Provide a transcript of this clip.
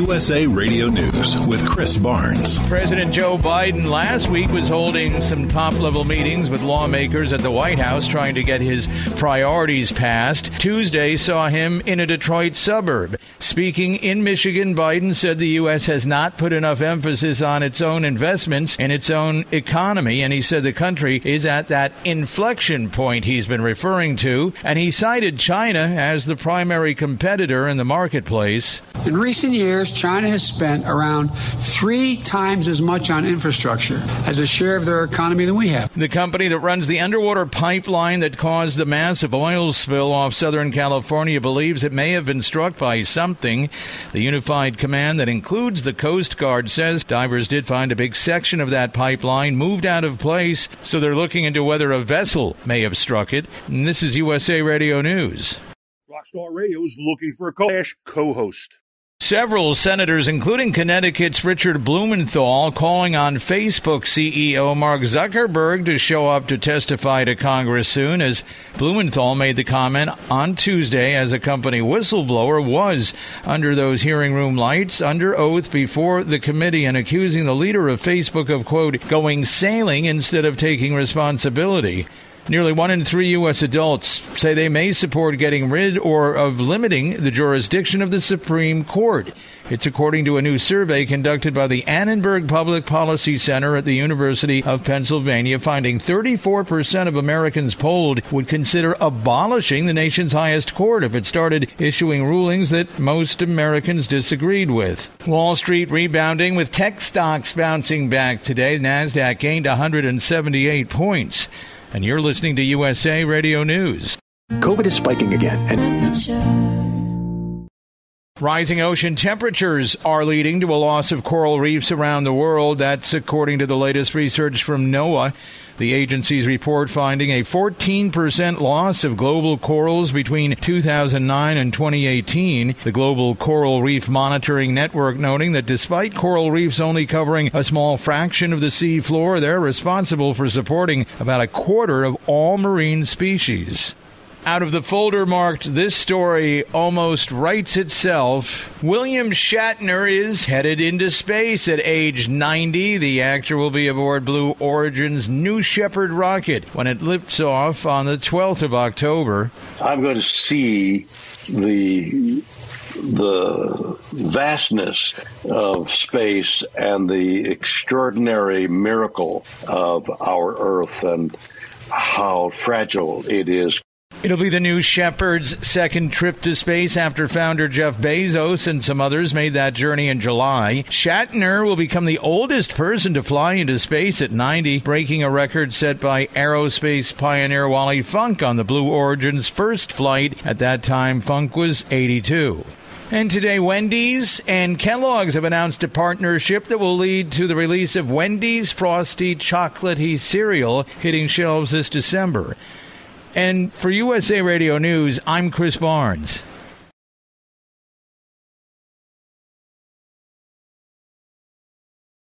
USA Radio News with Chris Barnes. President Joe Biden last week was holding some top-level meetings with lawmakers at the White House trying to get his priorities passed. Tuesday saw him in a Detroit suburb. Speaking in Michigan, Biden said the U.S. has not put enough emphasis on its own investments in its own economy, and he said the country is at that inflection point he's been referring to, and he cited China as the primary competitor in the marketplace. In recent years, China has spent around 3 times as much on infrastructure as a share of their economy than we have. The company that runs the underwater pipeline that caused the massive oil spill off Southern California believes it may have been struck by something. The unified command that includes the Coast Guard says divers did find a big section of that pipeline moved out of place, so they're looking into whether a vessel may have struck it. And this is USA Radio News. Rockstar Radio is looking for a co-host. Several senators, including Connecticut's Richard Blumenthal, calling on Facebook CEO Mark Zuckerberg to show up to testify to Congress soon, as Blumenthal made the comment on Tuesday as a company whistleblower was under those hearing room lights under oath before the committee and accusing the leader of Facebook of, quote, going sailing instead of taking responsibility. Nearly 1 in 3 U.S. adults say they may support getting rid or of limiting the jurisdiction of the Supreme Court. It's according to a new survey conducted by the Annenberg Public Policy Center at the University of Pennsylvania, finding 34% of Americans polled would consider abolishing the nation's highest court if it started issuing rulings that most Americans disagreed with. Wall Street rebounding with tech stocks bouncing back today. NASDAQ gained 178 points. And you're listening to USA Radio News. COVID is spiking again. Rising ocean temperatures are leading to a loss of coral reefs around the world. That's according to the latest research from NOAA. The agency's report finding a 14% loss of global corals between 2009 and 2018. The Global Coral Reef Monitoring Network noting that despite coral reefs only covering a small fraction of the sea floor, they're responsible for supporting about a quarter of all marine species. Out of the folder marked "This story almost writes itself," William Shatner is headed into space at age 90. The actor will be aboard Blue Origin's New Shepard rocket when it lifts off on the 12th of October. I'm going to see the vastness of space and the extraordinary miracle of our Earth and how fragile it is. It'll be the New Shepard's second trip to space after founder Jeff Bezos and some others made that journey in July. Shatner will become the oldest person to fly into space at 90, breaking a record set by aerospace pioneer Wally Funk on the Blue Origin's first flight. At that time, Funk was 82. And today, Wendy's and Kellogg's have announced a partnership that will lead to the release of Wendy's Frosty Chocolatey cereal hitting shelves this December. And for USA Radio News, I'm Chris Barnes.